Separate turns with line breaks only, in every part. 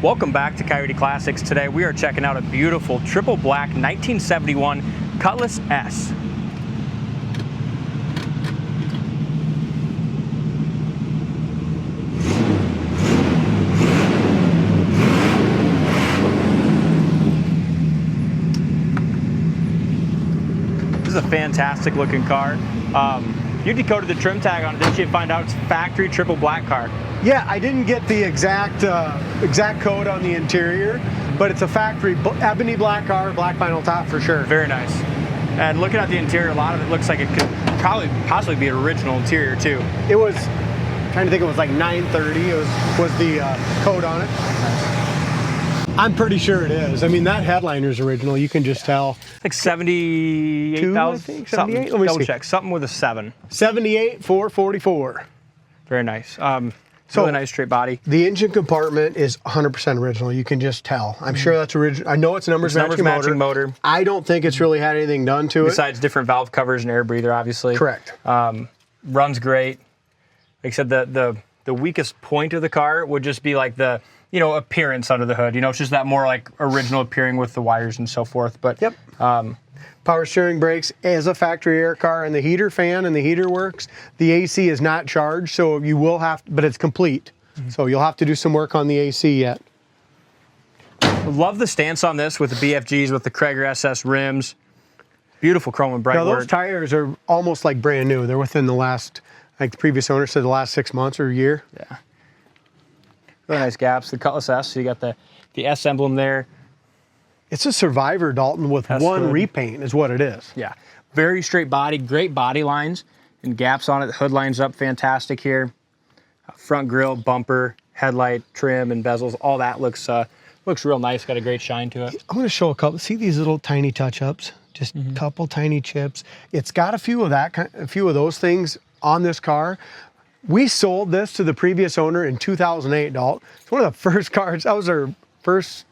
Welcome back to Coyote Classics. Today we are checking out a beautiful triple black 1971 Cutlass S. This is a fantastic looking car. You decoded the trim tag on it, didn't you, find out it's a factory triple black car?
Yeah, I didn't get the exact code on the interior, but it's a factory ebony black car, black vinyl top for sure.
Very nice. And looking at the interior, a lot of it looks like it could possibly be an original interior too.
It was, trying to think, it was like 930 was the code on it. I'm pretty sure it is. I mean, that headliner's original. You can just tell.
Like 78,000.
78. Let me
double
see.
check. Something with a 7.
78,444.
Very nice. Really nice straight body.
The engine compartment is 100% original. You can just tell. I'm sure that's original. I know it's a numbers matching motor. I don't think it's really had anything done to it.
Besides different valve covers and air breather, obviously.
Correct.
Runs great. Like I said, the weakest point of the car would just be like the appearance under the hood. It's just that more like original appearing with the wires and so forth. But
yep. Power steering brakes as a factory air car, and the heater fan and the heater works. The AC is not charged, so you will have, but it's complete. So you'll have to do some work on the AC yet.
Love the stance on this with the BFGs, with the Cragar SS rims. Beautiful chrome and bright work.
Those tires are almost like brand new. They're within the last, like the previous owner said, the last 6 months or a year.
Yeah. Really nice gaps. The Cutlass S, so you got the S emblem there.
It's a Survivor, Dalton, with one repaint is what it is.
Yeah. Very straight body, great body lines and gaps on it. The hood lines up fantastic here. Front grille, bumper, headlight, trim, and bezels, all that looks real nice. Got a great shine to it.
I'm going to show a couple. See these little tiny touch-ups? Just a couple tiny chips. It's got a few of those things on this car. We sold this to the previous owner in 2008, Dalton. It's one of the first cars. That was our first,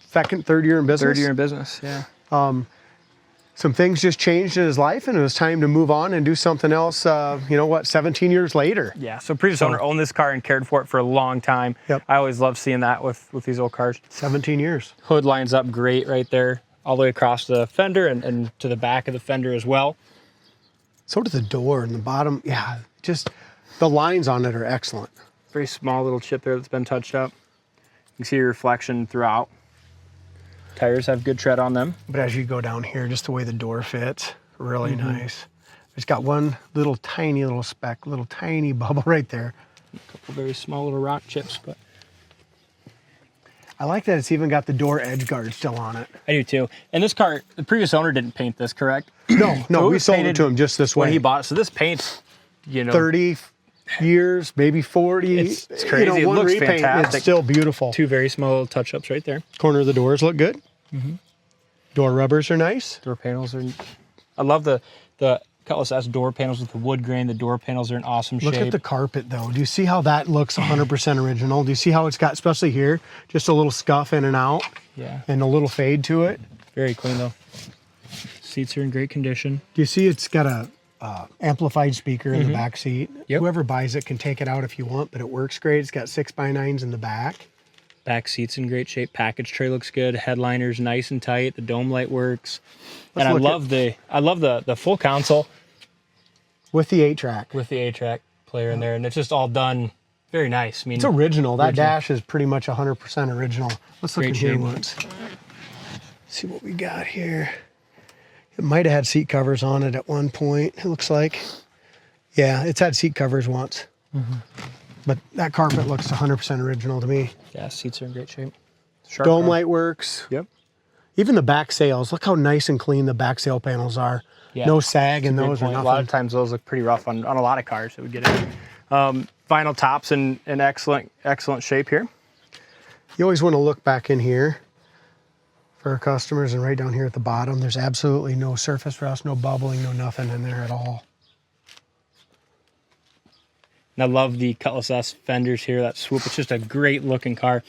second, third year in business?
Third year in business, yeah.
Some things just changed in his life, and it was time to move on and do something else, 17 years later.
Yeah, so previous owner owned this car and cared for it for a long time.
Yep.
I always love seeing that with these old cars.
17 years.
Hood lines up great right there, all the way across the fender and to the back of the fender as well.
So does the door and the bottom. Yeah, just the lines on it are excellent.
Very small little chip there that's been touched up. You can see your reflection throughout. Tires have good tread on them.
But as you go down here, just the way the door fits, really nice. It's got one little tiny speck, little tiny bubble right there.
A couple very small little rock chips, but
I like that it's even got the door edge guard still on it.
I do too. And this car, the previous owner didn't paint this, correct?
No, we sold it to him just this way.
When he bought it. So this paint's,
30 years, maybe 40.
It's crazy. It looks fantastic.
It's still beautiful.
Two very small touch-ups right there.
Corner of the doors look good. Door rubbers are nice.
Door panels are. I love the Cutlass S door panels with the wood grain. The door panels are in awesome shape.
Look at the carpet though. Do you see how that looks 100% original? Do you see how it's got, especially here, just a little scuff in and out?
Yeah.
And a little fade to it.
Very clean though. Seats are in great condition.
Do you see it's got a amplified speaker in the back seat?
Yep.
Whoever buys it can take it out if you want, but it works great. It's got 6x9s in the back.
Back seat's in great shape. Package tray looks good. Headliner's nice and tight. The dome light works. And I love the full console
with the 8-track.
With the 8-track player in there, and it's just all done very nice. I mean,
it's original. That dash is pretty much 100% original. Let's look in here once. See what we got here. It might have had seat covers on it at one point, it looks like. Yeah, it's had seat covers once. But that carpet looks 100% original to me.
Yeah, seats are in great shape.
Dome light works.
Yep.
Even the back sails. Look how nice and clean the back sail panels are. Yeah. No sag in those or nothing.
A lot of times those look pretty rough on a lot of cars that would get in. Vinyl tops in excellent shape here.
You always want to look back in here for our customers, and right down here at the bottom, there's absolutely no surface rust, no bubbling, no nothing in there at all.
And I love the Cutlass S fenders here, that swoop. It's just a great looking car.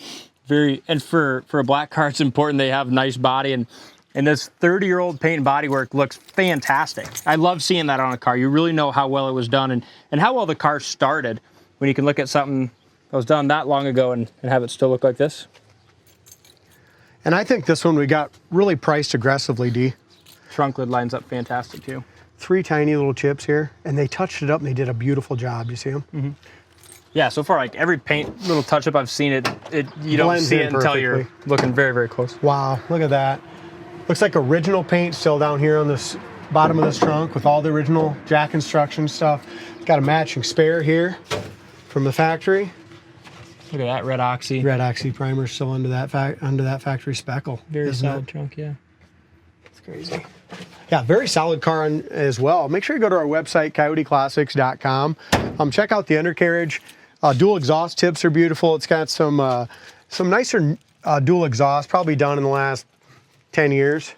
And for a black car, it's important they have nice body, and this 30-year-old paint and bodywork looks fantastic. I love seeing that on a car. You really know how well it was done and how well the car started when you can look at something that was done that long ago and have it still look like this.
And I think this one we got really priced aggressively, D.
Trunk lid lines up fantastic too.
3 tiny little chips here, and they touched it up and they did a beautiful job. You see them?
Mm-hmm. Yeah, so far, like every paint little touch up I've seen, you don't see it until you're looking very, very close.
Wow, look at that. Looks like original paint still down here on this bottom of this trunk with all the original jack instruction stuff. Got a matching spare here from the factory.
Look at that red oxy.
Red oxy primer still under that factory speckle.
Very solid trunk, yeah.
It's crazy. Yeah, very solid car as well. Make sure you go to our website, coyoteclassics.com. Check out the undercarriage. Dual exhaust tips are beautiful. It's got some nicer dual exhaust, probably done in the last 10 years.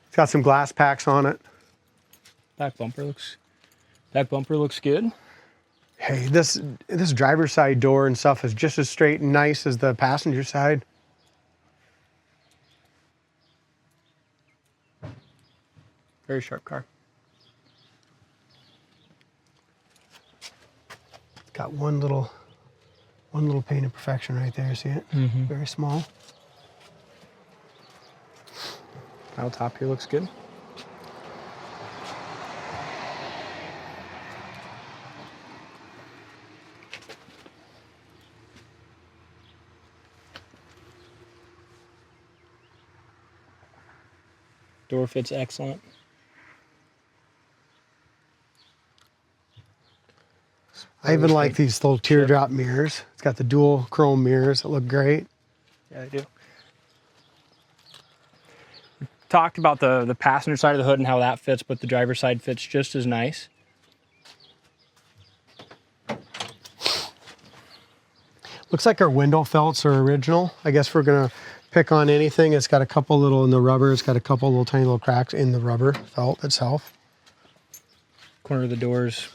It's got some glass packs on it.
That bumper looks good.
Hey, this driver's side door and stuff is just as straight and nice as the passenger side.
Very sharp car.
It's got one little paint imperfection right there. See it?
Mm-hmm.
Very small.
Metal top here looks good. Door fits excellent.
I even like these little teardrop mirrors. It's got the dual chrome mirrors that look great.
Yeah, they do. We talked about the passenger side of the hood and how that fits, but the driver's side fits just as nice.
Looks like our window felts are original. I guess we're gonna pick on anything. It's got a couple little in the rubber. It's got a couple little tiny little cracks in the rubber felt itself.
Corner of the doors,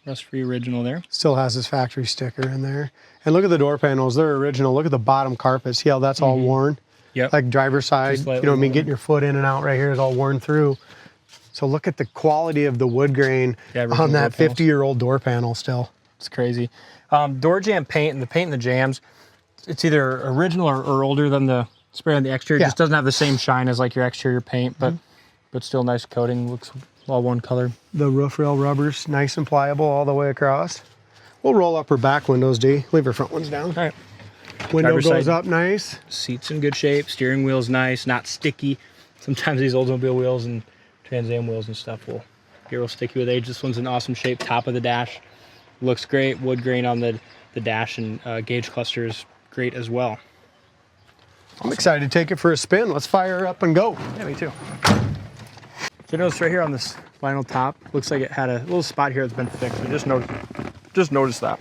rust-free original there.
Still has this factory sticker in there. And look at the door panels. They're original. Look at the bottom carpet. See how that's all worn?
Yep.
Like driver's side, you know what I mean? Getting your foot in and out right here is all worn through. So look at the quality of the wood grain on that 50-year-old door panel still.
It's crazy. Door jamb paint and the paint in the jambs, it's either original or older than the spray on the exterior. It just doesn't have the same shine as like your exterior paint, but still nice coating. Looks all one color. The
roof rail rubber's nice and pliable all the way across. We'll roll up her back windows, D. Leave her front ones down.
All right.
Window goes up nice.
Seats in good shape. Steering wheel's nice, not sticky. Sometimes these Oldsmobile wheels and Trans Am wheels and stuff will get real sticky with age. This one's in awesome shape. Top of the dash looks great. Wood grain on the dash and gauge cluster is great as well.
I'm excited to take it for a spin. Let's fire her up and go.
Yeah, me too. So notice right here on this vinyl top, looks like it had a little spot here that's been fixed. I just noticed that.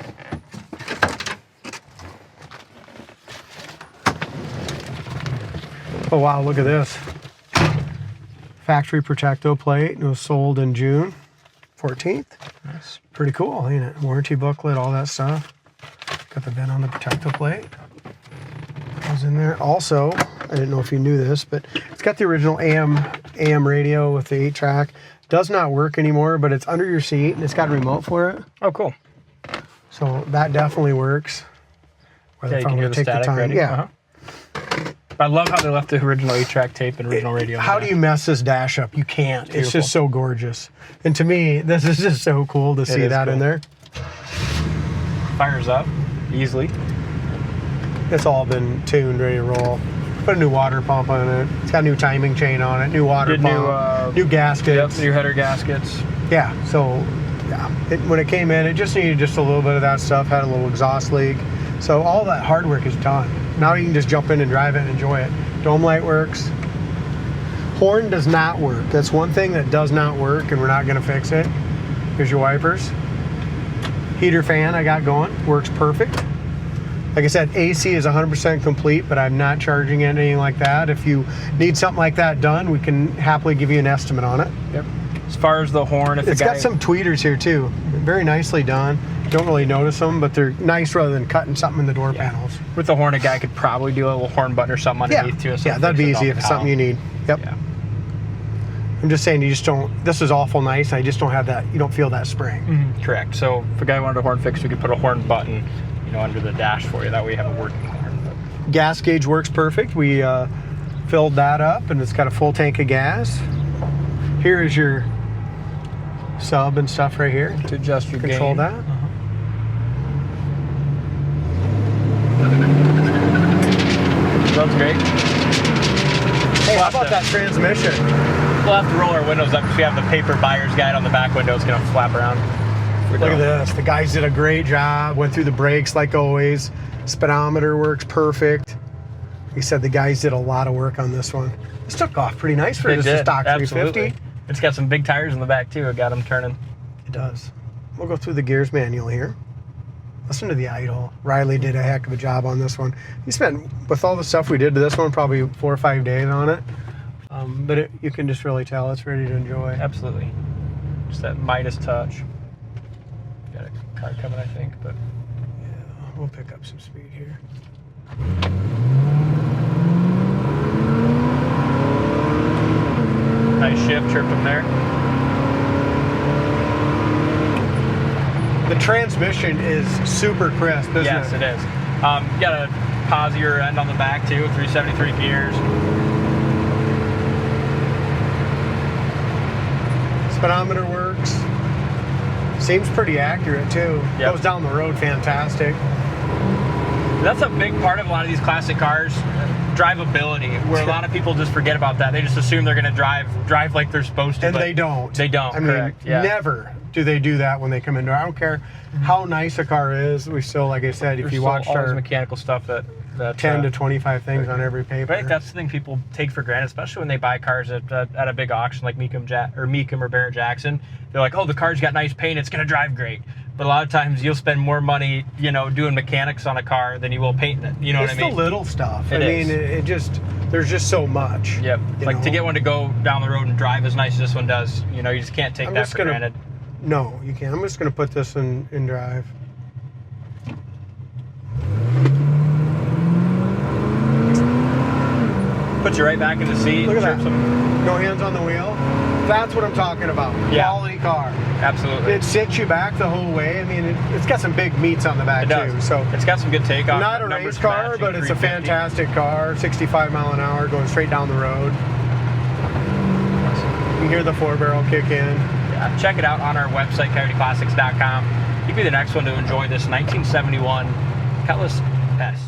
Oh wow, look at this. Factory Protecto plate. It was sold in June 14th.
Nice.
Pretty cool, ain't it? Warranty booklet, all that stuff. Got the VIN on the Protecto plate. Goes in there. Also, I didn't know if you knew this, but it's got the original AM radio with the 8-track. Does not work anymore, but it's under your seat and it's got a remote for it.
Oh, cool.
So that definitely works.
Yeah, you can hear the static ready.
Yeah.
I love how they left the original 8-track tape and original radio.
How do you mess this dash up? You can't. It's just so gorgeous. And to me, this is just so cool to see that in there.
Fires up easily.
It's all been tuned, ready to roll. Put a new water pump on it. It's got a new timing chain on it, new water pump, new gaskets.
Yep, new header gaskets.
Yeah, so yeah. When it came in, it just needed just a little bit of that stuff, had a little exhaust leak. So all that hard work is done. Now you can just jump in and drive it and enjoy it. Dome light works. Horn does not work. That's one thing that does not work, and we're not gonna fix it. Here's your wipers. Heater fan I got going, works perfect. Like I said, AC is 100% complete, but I'm not charging anything like that. If you need something like that done, we can happily give you an estimate on it.
Yep. As far as the horn,
it's got some tweeters here too. Very nicely done. Don't really notice them, but they're nice rather than cutting something in the door panels.
With the horn, a guy could probably do a little horn button or something underneath too.
Yeah, that'd be easy if it's something you need. Yep. Yeah. I'm just saying, you just don't. This is awful nice. I just don't have that. You don't feel that spring.
Mm-hmm. Correct. So if a guy wanted a horn fix, we could put a horn button, under the dash for you. That way you have a working horn.
Gas gauge works perfect. We filled that up, and it's got a full tank of gas. Here is your sub and stuff right here.
To adjust your
Control
gain.
that.
Sounds great.
Hey, how about that transmission?
We'll have to roll our windows up because we have the paper buyer's guide on the back window. It's going to flap around.
Look at this. The guys did a great job. Went through the brakes like always. Speedometer works perfect. He said the guys did a lot of work on this one. This took off pretty nice for just a stock 350.
It's got some big tires in the back too. It got them turning.
It does. We'll go through the gears manual here. Listen to the idle. Riley did a heck of a job on this one. He spent, with all the stuff we did to this one, probably 4 or 5 days on it. But you can just really tell it's ready to enjoy.
Absolutely. Just that Midas touch. Got a car coming, I think, but
yeah, we'll pick up some speed here.
Nice shift, chirped them there.
The transmission is super crisp, isn't it?
Yes, it is. You got a Posi rear end on the back too, 373 gears.
Speedometer works. Seems pretty accurate too.
Yep.
Goes down the road fantastic.
That's a big part of a lot of these classic cars, drivability, where a lot of people just forget about that. They just assume they're going to drive like they're supposed to.
And they don't.
They don't,
I
correct.
mean, never do they do that when they come in. I don't care how nice a car is. We still, like I said, if you watched our
mechanical stuff that
10 to 25 things on every paper.
But I think that's the thing people take for granted, especially when they buy cars at a big auction like Mecum or Barrett Jackson. They're like, oh, the car's got nice paint, it's going to drive great. But a lot of times you'll spend more money, doing mechanics on a car than you will painting it. You know what I mean?
It's the little stuff.
It is.
There's just so much.
Yep. Like to get one to go down the road and drive as nice as this one does, you just can't take that for granted.
No, you can't. I'm just going to put this in drive.
Put you right back in the seat.
Look at that. No hands on the wheel. That's what I'm talking about.
Yeah.
Quality car.
Absolutely.
It sits you back the whole way. I mean, it's got some big meats on the back too. So
it's got some good takeoff.
Not a race car, but it's a fantastic car. 65 mile an hour, going straight down the road. You can hear the 4-barrel kick in.
Yeah, check it out on our website, coyoteclassics.com. You'll be the next one to enjoy this 1971 Cutlass S.